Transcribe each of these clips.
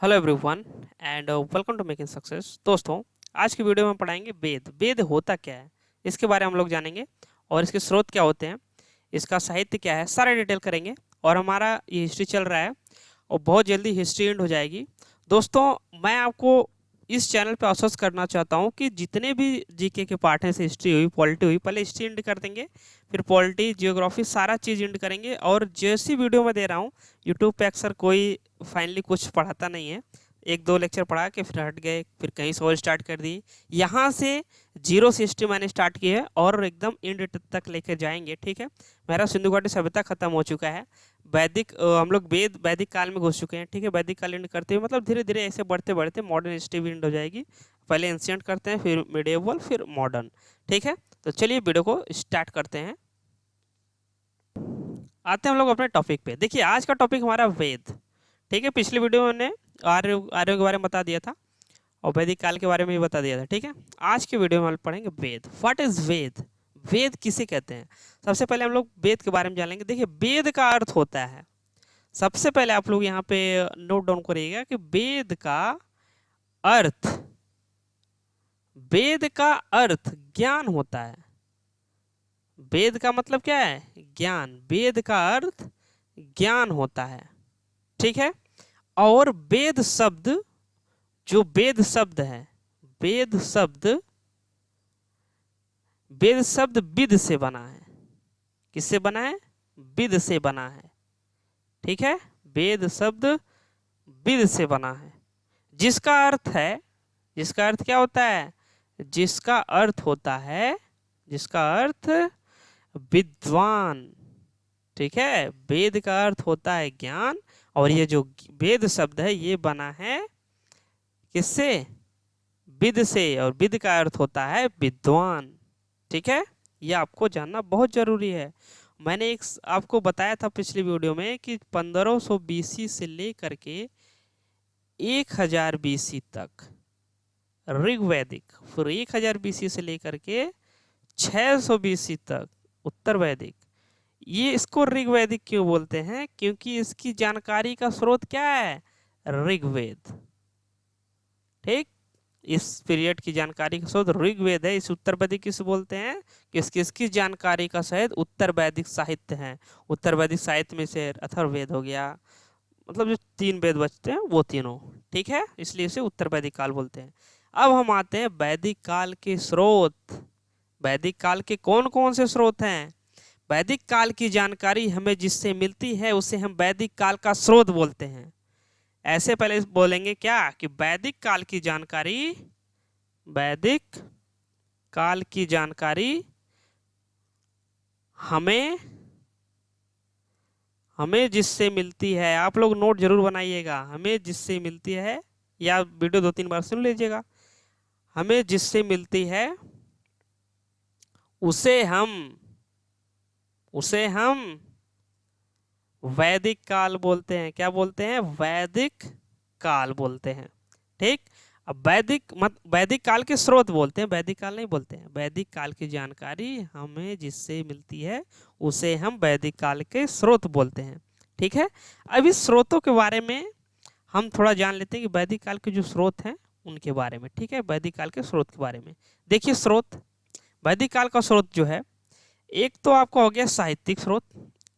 Hello everyone and welcome to making success. दोस्तों, आज की वीडियो में पढ़ाएंगे वेद। वेद होता क्या है, इसके बारे में हम लोग जानेंगे और इसके स्रोत क्या होते हैं, इसका साहित्य क्या है, सारा डिटेल करेंगे। और हमारा ये हिस्ट्री चल रहा है और बहुत जल्दी हिस्ट्री एंड हो जाएगी। दोस्तों, मैं आपको इस चैनल पे आश्वस्त करना चाहता हूँ कि जितने भी जीके के पार्ट हैं, जैसे हिस्ट्री हुई, पॉलिटी हुई, पहले हिस्ट्री एंड कर देंगे, फिर पॉलिटी, जियोग्राफी, सारा चीज़ एंड करेंगे। और जैसी वीडियो मैं दे रहा हूँ, यूट्यूब पे अक्सर कोई फाइनली कुछ पढ़ाता नहीं है, एक दो लेक्चर पढ़ा के फिर हट गए, फिर कहीं से और स्टार्ट कर दी। यहाँ से जीरो से हिस्ट्री मैंने स्टार्ट की है और एकदम एंड तक लेकर जाएंगे। ठीक है, मेरा सिंधु घाटी सभ्यता खत्म हो चुका है, वैदिक हम लोग वैदिक काल में घुस चुके हैं। ठीक है, वैदिक काल एंड करते हुए मतलब धीरे धीरे ऐसे बढ़ते बढ़ते मॉडर्न हिस्ट्री भी एंड हो जाएगी। पहले एंशिएंट करते हैं, फिर मिडिएवल, फिर मॉडर्न। ठीक है, तो चलिए वीडियो को स्टार्ट करते हैं। आते हैं हम लोग अपने टॉपिक पे। देखिए, आज का टॉपिक हमारा वेद। ठीक है, पिछली वीडियो में मैंने आर्यों आर्यों के बारे में बता दिया था और वैदिक काल के बारे में भी बता दिया था। ठीक है, आज की वीडियो में हम पढ़ेंगे वेद। व्हाट इज वेद? वेद किसे कहते हैं? सबसे पहले हम लोग वेद के बारे में जानेंगे। देखिए, वेद का अर्थ होता है, सबसे पहले आप लोग यहाँ पे नोट डाउन करिएगा कि वेद का अर्थ, वेद का अर्थ ज्ञान होता है। वेद का मतलब क्या है? ज्ञान। वेद का अर्थ ज्ञान होता है। ठीक है, और वेद शब्द, जो वेद शब्द है, वेद शब्द, वेद शब्द विद से बना है। किससे बना है? विद से बना है। ठीक है, वेद शब्द विद से बना है, जिसका अर्थ है, जिसका अर्थ क्या होता है? जिसका अर्थ होता है, जिसका अर्थ विद्वान। ठीक है, वेद का अर्थ होता है ज्ञान, और ये जो वेद शब्द है ये बना है किससे? विद से, और विद का अर्थ होता है विद्वान। ठीक है, ये आपको जानना बहुत जरूरी है। मैंने एक आपको बताया था पिछली वीडियो में कि 1500 बीसी से लेकर के 1000 बीसी तक ऋग्वैदिक, फिर 1000 बीसी से लेकर के 600 बीसी तक उत्तर वैदिक। ये इसको ऋग्वैदिक क्यों बोलते हैं? क्योंकि इसकी जानकारी का स्रोत क्या है? ऋग्वेद। ठीक, इस पीरियड की जानकारी का स्रोत ऋग्वेद है। इस उत्तर वैदिक किस बोलते हैं? किसकी इसकी जानकारी का शायद उत्तर वैदिक साहित्य है। उत्तर वैदिक साहित्य में से अथर्ववेद हो गया, मतलब जो 3 वेद बचते हैं वो तीनों। ठीक है, इसलिए इसे उत्तर वैदिक काल बोलते हैं। अब हम आते हैं वैदिक काल के स्रोत। वैदिक काल के कौन कौन से स्रोत हैं? वैदिक काल की जानकारी हमें जिससे मिलती है उसे हम वैदिक काल का स्रोत बोलते हैं। ऐसे पहले बोलेंगे क्या कि वैदिक काल की जानकारी, वैदिक काल की जानकारी हमें हमें जिससे मिलती है, आप लोग नोट जरूर बनाइएगा, हमें जिससे मिलती है, या वीडियो 2-3 बार सुन लीजिएगा। हमें जिससे मिलती है उसे हम वैदिक काल बोलते हैं। क्या बोलते हैं? वैदिक काल बोलते हैं। ठीक, अब वैदिक काल के स्रोत बोलते हैं, वैदिक काल नहीं बोलते हैं। वैदिक काल की जानकारी हमें जिससे मिलती है उसे हम वैदिक काल के स्रोत बोलते हैं। ठीक है, अब इस स्रोतों के बारे में हम थोड़ा जान लेते हैं कि वैदिक काल के जो स्रोत हैं उनके बारे में। ठीक है, वैदिक काल के स्रोत के बारे में देखिए। स्रोत, वैदिक काल का स्रोत जो है, एक तो आपका हो गया साहित्यिक स्रोत,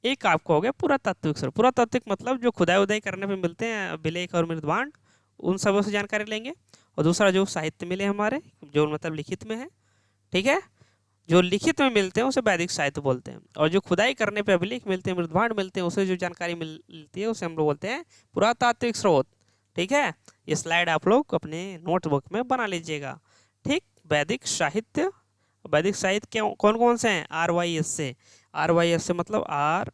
एक आपका हो गया पुरातात्विक स्रोत। पुरातात्विक मतलब जो खुदाई उदाई करने पे मिलते हैं अभिलेख और मृदभांड, उन सबों से जानकारी लेंगे। और दूसरा जो साहित्य मिले हमारे, जो मतलब लिखित में है। ठीक है, जो लिखित में मिलते हैं उसे वैदिक साहित्य बोलते हैं, और जो खुदाई करने पे अभिलेख मिलते हैं, मृदभांड मिलते हैं, उसे जो जानकारी मिलती है उसे हम लोग बोलते हैं पुरातात्विक स्रोत। ठीक है, ये स्लाइड आप लोग अपने नोटबुक में बना लीजिएगा। ठीक, वैदिक साहित्य, वैदिक साहित्य कौन कौन से हैं? RYS से, RYS से मतलब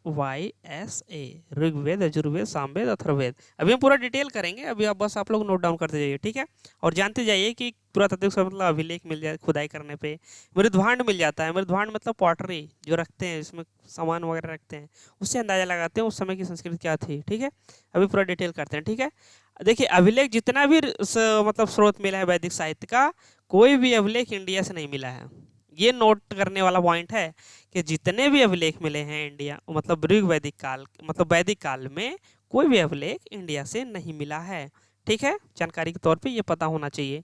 RYSA, ऋग्वेद, यजुर्वेद, सामवेद, अथर्ववेद। अभी हम पूरा डिटेल करेंगे, अभी आप बस आप लोग नोट डाउन करते जाइए। ठीक है, और जानते जाइए कि पुरातात्विक से मतलब अभिलेख मिल जाए खुदाई करने पे, मृदभांड मिल जाता है। मृदभांड मतलब पॉटरी जो रखते हैं, इसमें सामान वगैरह रखते हैं, उससे अंदाजा लगाते हैं उस समय की संस्कृति क्या थी। ठीक है, अभी पूरा डिटेल करते हैं। ठीक है, देखिए, अभिलेख जितना भी मतलब स्रोत मिला है वैदिक साहित्य का, कोई भी अभिलेख इंडिया से नहीं मिला है। ये नोट करने वाला पॉइंट है कि जितने भी अभिलेख मिले हैं इंडिया, मतलब ऋग वैदिक काल, मतलब वैदिक काल में, कोई भी अभिलेख इंडिया से नहीं मिला है। ठीक है, जानकारी के तौर पे ये पता होना चाहिए।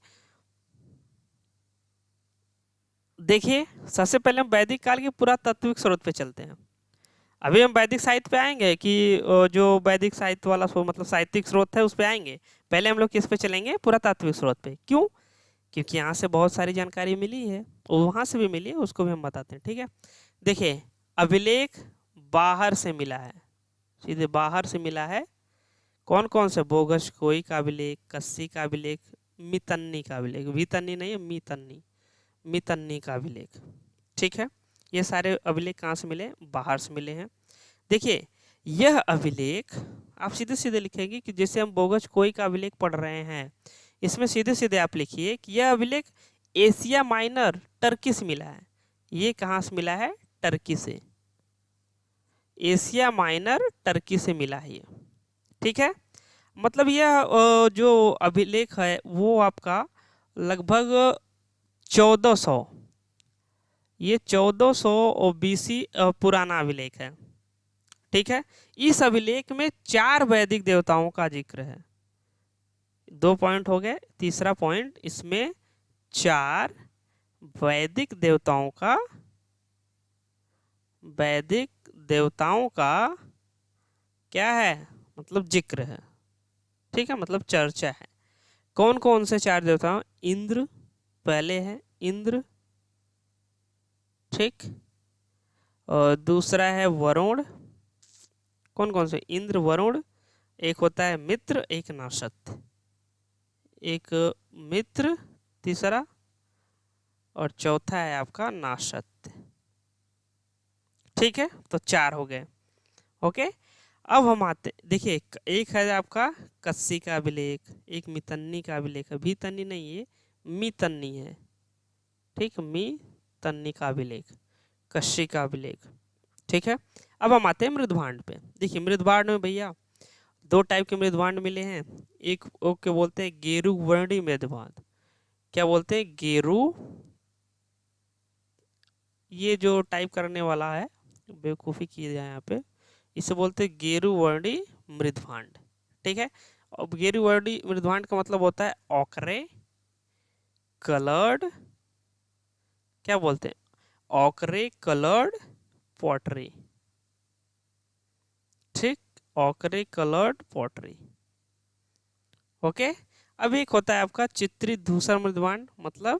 देखिए सबसे पहले हम वैदिक काल के पुरातात्विक स्रोत पे चलते हैं। अभी हम वैदिक साहित्य पे आएंगे कि जो वैदिक साहित्य वाला मतलब साहित्यिक स्रोत है उस पे आएंगे। पहले हम लोग किस पे चलेंगे, पुरातात्विक स्रोत पे। क्यों? क्योंकि यहाँ से बहुत सारी जानकारी मिली है और वहाँ से भी मिली है, उसको भी हम बताते हैं। ठीक है, देखिए अभिलेख बाहर से मिला है, सीधे बाहर से मिला है। कौन कौन से? बोगसकोई का अभिलेख, कस्सी का अभिलेख, मितन्नी का अभिलेख, वीतन्नी नहीं है मितन्नी, मितन्नी का अभिलेख। ठीक है, ये सारे अभिलेख कहाँ से मिले? बाहर से मिले हैं। देखिए यह अभिलेख आप सीधे सीधे लिखेंगे कि जैसे हम बोगसकोई का अभिलेख पढ़ रहे हैं, इसमें सीधे सीधे आप लिखिए कि यह अभिलेख एशिया माइनर टर्की से मिला है। ये कहाँ से मिला है? टर्की से, एशिया माइनर टर्की से मिला है ये। ठीक है, मतलब यह जो अभिलेख है वो आपका लगभग 1400, ये 1400 BC पुराना अभिलेख है। ठीक है, इस अभिलेख में 4 वैदिक देवताओं का जिक्र है। 2 पॉइंट हो गए। तीसरा पॉइंट, इसमें 4 वैदिक देवताओं का क्या है? मतलब जिक्र है। ठीक है, मतलब चर्चा है। कौन कौन से 4 देवता? इंद्र पहले है, इंद्र। ठीक, और दूसरा है वरुण। कौन कौन से? इंद्र, वरुण। एक होता है मित्र, एक नाशत, एक मित्र तीसरा, और चौथा है आपका नाशत। ठीक है, तो 4 हो गए। ओके, अब हम आते, देखिए एक है आपका कस्सी का अभिलेख, एक मितन्नी का अभिलेख है, भीतन्नी नहीं है, मितन्नी है। ठीक, मितन्नी का अभिलेख, कस्सी का अभिलेख। ठीक है, अब हम आते हैं मृदभांड पे। देखिए मृदभांड में भैया 2 टाइप के मृदभांड मिले हैं। एक ओके बोलते हैं गेरु वर्णी मृदभांड। क्या बोलते हैं? गेरु। ये जो टाइप करने वाला है बेवकूफ़ी की जाए यहाँ पे, इसे बोलते हैं गेरु वर्णी मृदभांड। ठीक है, अब गेरु वर्णी मृदभांड का मतलब होता है ऑकरे कलर्ड, क्या बोलते हैं? Ochre coloured pottery. ठीक, ऑकरे कलर्ड पॉटरी। ओके, अब एक होता है आपका चित्रित धूसर मृदभांड, मतलब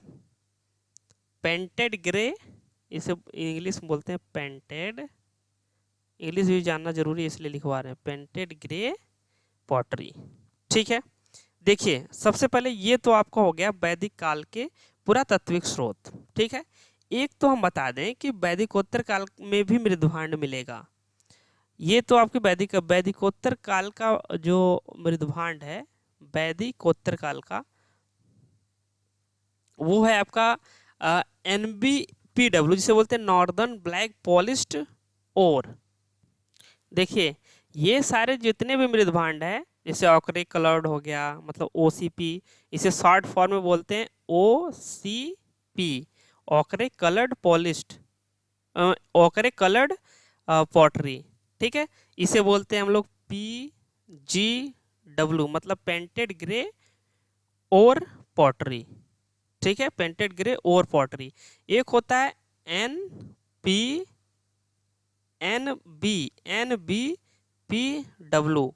पेंटेड ग्रे, इसे इंग्लिश में बोलते हैं पेंटेड, इंग्लिश भी जानना जरूरी है इसलिए लिखवा रहे हैं, पेंटेड ग्रे पॉटरी। ठीक है, देखिए सबसे पहले ये तो आपका हो गया वैदिक काल के पुरातात्विक स्रोत। ठीक है, एक तो हम बता दें कि वैदिकोत्तर काल में भी मृदभांड मिलेगा। ये तो आपके वैदिकोत्तर काल का जो मृदभांड है, वैदिकोत्तर काल का, वो है आपका NBPW, जिसे बोलते हैं नॉर्दर्न ब्लैक पॉलिश्ड ओर। देखिए ये सारे जितने भी मृदभांड है, जैसे ऑकरे कलर्ड हो गया, मतलब OCP, इसे शॉर्ट फॉर्म में बोलते हैं OCP, ochre coloured polished, ochre coloured pottery. ठीक है, इसे बोलते हैं हम लोग PGW, मतलब पेंटेड ग्रे और पॉटरी। ठीक है, पेंटेड ग्रे और पॉटरी। एक होता है NBPW,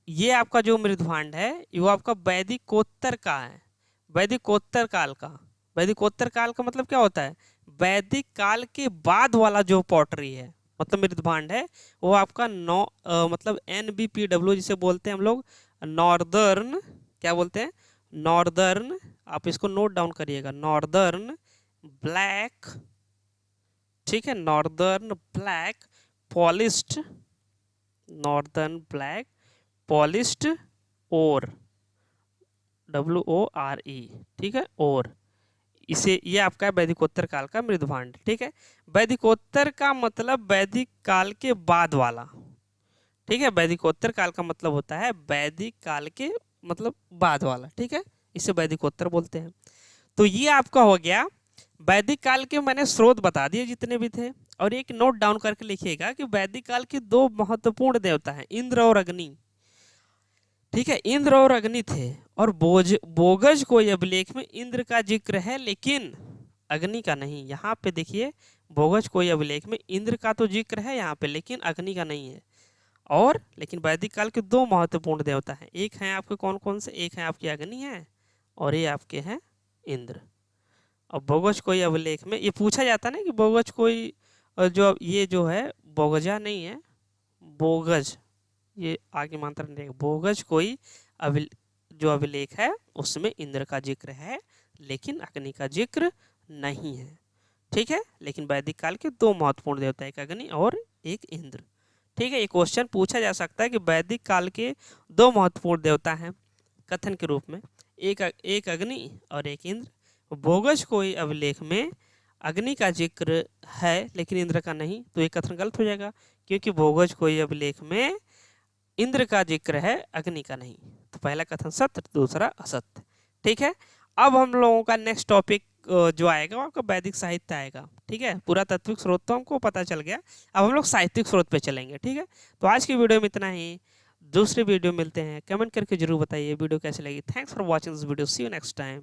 ये आपका जो मृदभांड है वो आपका वैदिकोत्तर का है, वैदिकोत्तर काल का। वैदिकोत्तर काल का मतलब क्या होता है? वैदिक काल के बाद वाला जो पॉटरी है, मतलब मृदभांड है, वो आपका मतलब NBPW, जिसे बोलते हैं हम लोग नॉर्दर्न, क्या बोलते हैं? नॉर्दर्न, आप इसको नोट डाउन करिएगा, नॉर्दर्न ब्लैक। ठीक है, northern black polished, northern black polished ore, WORE। ठीक है, और इसे, ये आपका वैदिकोत्तर काल का मृदभांड। ठीक है, वैदिकोत्तर का मतलब वैदिक काल के बाद वाला। ठीक है, वैदिकोत्तर काल का मतलब होता है वैदिक काल के मतलब बाद वाला। ठीक है, इसे वैदिकोत्तर बोलते हैं। तो ये आपका हो गया वैदिक काल के, मैंने स्रोत बता दिए जितने भी थे। और एक नोट डाउन करके लिखिएगा कि वैदिक काल के 2 महत्वपूर्ण देवता हैं, इंद्र और अग्नि। ठीक है, इंद्र और अग्नि थे और बोगज कोई अभिलेख में इंद्र का जिक्र है लेकिन अग्नि का नहीं। यहाँ पे देखिए, बोगज कोई अभिलेख में इंद्र का तो जिक्र है यहाँ पे, लेकिन अग्नि का नहीं है। और लेकिन वैदिक काल के दो महत्वपूर्ण देवता हैं, एक हैं आपके कौन कौन से, एक है आपके अग्नि है और ये आपके हैं इंद्र। और बोगज कोई अभिलेख में ये पूछा जाता है ना कि बोगज कोई, जो ये जो है बोगजा नहीं है, बोगज, ये आगे मात्रा नहीं रहेगा, बोगज कोई जो अभिलेख है उसमें इंद्र का जिक्र है लेकिन अग्नि का जिक्र नहीं है। ठीक है, लेकिन वैदिक काल के दो महत्वपूर्ण देवता, एक अग्नि और एक इंद्र। ठीक है, ये क्वेश्चन पूछा जा सकता है कि वैदिक काल के दो महत्वपूर्ण देवता हैं कथन के रूप में, एक अग्नि और एक इंद्र। बोगज कोई अभिलेख में अग्नि का जिक्र है लेकिन इंद्र का नहीं, तो ये कथन गलत हो जाएगा, क्योंकि बोगज कोई अभिलेख में इंद्र का जिक्र है अग्नि का नहीं। तो पहला कथन सत्य, दूसरा असत्य। ठीक है, अब हम लोगों का नेक्स्ट टॉपिक जो आएगा वो आपका वैदिक साहित्य आएगा। ठीक है, पूरा तात्विक स्रोत तो हमको पता चल गया, अब हम लोग साहित्यिक स्रोत पे चलेंगे। ठीक है, तो आज की वीडियो में इतना ही, दूसरे वीडियो मिलते हैं। कमेंट करके जरूर बताइए वीडियो कैसी लगी। Thanks for watching this video, see you next time.